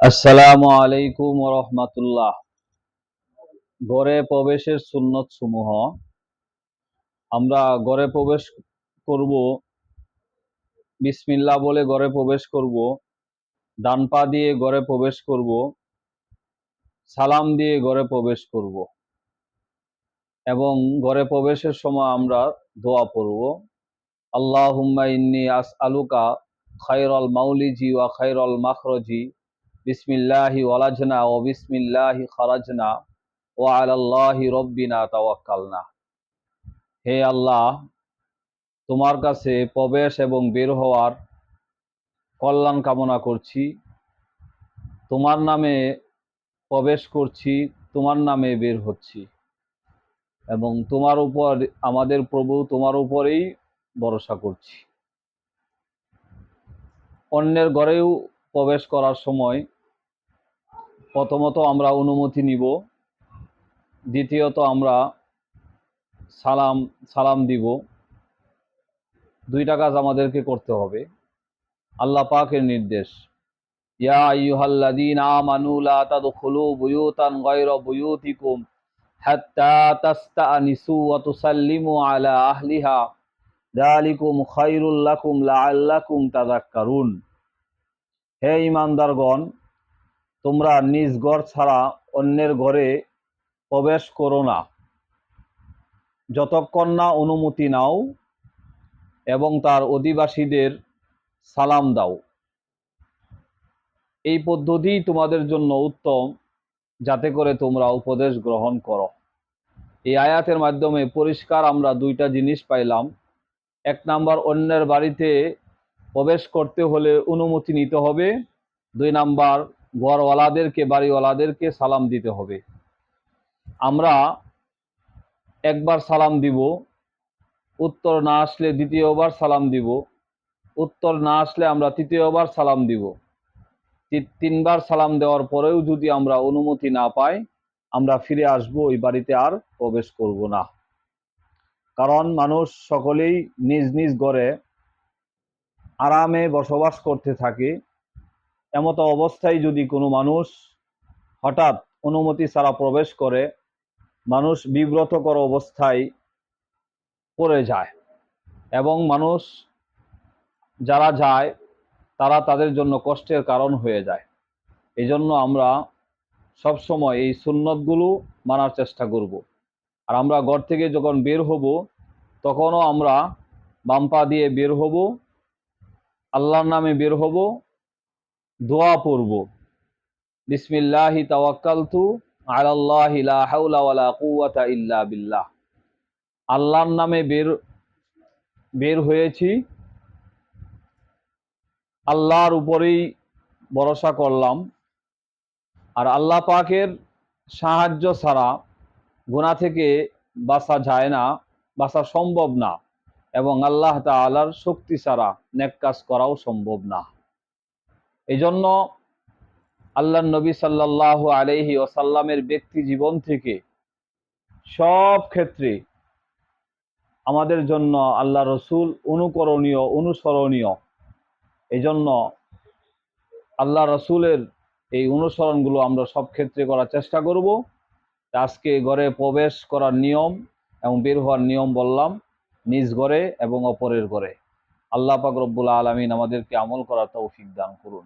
আসসালামু আলাইকুম ওয়া রাহমাতুল্লাহ। ঘরে প্রবেশের সুন্নত সমূহ। আমরা ঘরে প্রবেশ করব, বিসমিল্লাহ বলে ঘরে প্রবেশ করব, ডান পা দিয়ে ঘরে প্রবেশ করব, সালাম দিয়ে ঘরে প্রবেশ করব এবং ঘরে প্রবেশের সময় আমরা দোয়া পড়ব। আল্লাহুম্মা ইন্নী আসআলুকা খায়রাল মাউলিজি ওয়া খায়রাল মাখরাজি, বিসমিল্লাহি ওয়ালাজনা ওয়া বিসমিল্লাহি খারাজনা ওয়া আলাল্লাহি রব্বিনা তাওয়াক্কালনা। হে আল্লাহ, তোমার কাছে প্রবেশ এবং বের হওয়ার কল্যাণ কামনা করছি। তোমার নামে প্রবেশ করছি, তোমার নামে বের হচ্ছি এবং তোমার উপর, আমাদের প্রভু তোমার উপরেই ভরসা করছি। অন্যের ঘরেও প্রবেশ করার সময় প্রথমত আমরা অনুমতি নিব, দ্বিতীয়ত আমরা সালাম দিব। দুইটা কাজ আমাদেরকে করতে হবে। আল্লাহ পাকের নির্দেশ, ইয়া আইয়ুহাল্লাযীনা আমানু লা তাদখুলু বুয়ুতান গায়রা বুয়ুতিকুম হাত্তা তাস্তানিসু ওয়া তুসাল্লিমু আলা আহলিহা যালিকুম খায়রুল লাকুম লাআল্লাকুম তাযাক্কারুন। হে ঈমানদারগণ, তোমরা নিজ ঘর ছাড়া অন্যের ঘরে প্রবেশ করো না যতক্ষণ না অনুমতি নাও এবং তার অধিবাসীদের সালাম দাও। এই পদ্ধতি তোমাদের জন্য উত্তম, যাতে করে তোমরা উপদেশ গ্রহণ করো। এই আয়াতের মাধ্যমে পরিষ্কার আমরা দুইটা জিনিস পাইলাম। এক নাম্বার, অন্যের বাড়িতে প্রবেশ করতে হলে অনুমতি নিতে হবে। দুই নাম্বার, ঘরওয়ালাদেরকে, বাড়িওয়ালাদেরকে সালাম দিতে হবে। আমরা একবার সালাম দিব, উত্তর না আসলে দ্বিতীয়বার সালাম দিব, উত্তর না আসলে আমরা তৃতীয়বার সালাম দিব। তিনবার সালাম দেওয়ার পরেও যদি আমরা অনুমতি না পাই, আমরা ফিরে আসবো, ওই বাড়িতে আর প্রবেশ করব না। কারণ মানুষ সকলেই নিজ নিজ ঘরে আরামে বসবাস করতে থাকে। এমতো অবস্থায় যদি কোনো মানুষ হঠাৎ অনুমতি ছাড়া প্রবেশ করে, মানুষ বিব্রতকর অবস্থায় পড়ে যায় এবং মানুষ যারা যায় তারা তাদের জন্য কষ্টের কারণ হয়ে যায়। এই জন্য আমরা সবসময় এই সুন্নতগুলো মানার চেষ্টা করব। আর আমরা ঘর থেকে যখন বের হব, তখনও আমরা বাম পা দিয়ে বের হব, আল্লাহর নামে বের হব, দোয়া পড়ব, বিসমিল্লাহি তাওয়াক্কালতু আলাল্লাহি লা হাওলা ওয়ালা কুওয়াতা ইল্লা বিল্লাহ। আল্লাহর নামে বের হয়েছি, আল্লাহর উপরেই ভরসা করলাম। আর আল্লাহ পাকের সাহায্য ছাড়া গুনাহ থেকে বাঁচা যায় না, বাঁচা সম্ভব না, এবং আল্লাহ তাআলার শক্তি ছাড়া নেক কাজ করাও সম্ভব না। এই জন্য আল্লাহর নবী সাল্লাল্লাহু আলাইহি ওয়াসাল্লামের ব্যক্তি জীবন থেকে সব ক্ষেত্রে আমাদের জন্য আল্লাহ রসুল অনুকরণীয়, অনুসরণীয়। এই জন্য আল্লাহ রসুলের এই অনুসরণগুলো আমরা সব ক্ষেত্রে করার চেষ্টা করব। আজকে ঘরে প্রবেশ করার নিয়ম এবং বের হওয়ার নিয়ম বললাম, নিজ ঘরে এবং অপরের ঘরে। আল্লাহ পাক রব্বুল আলামিন আমাদেরকে আমল করার তৌফিক দান করুন।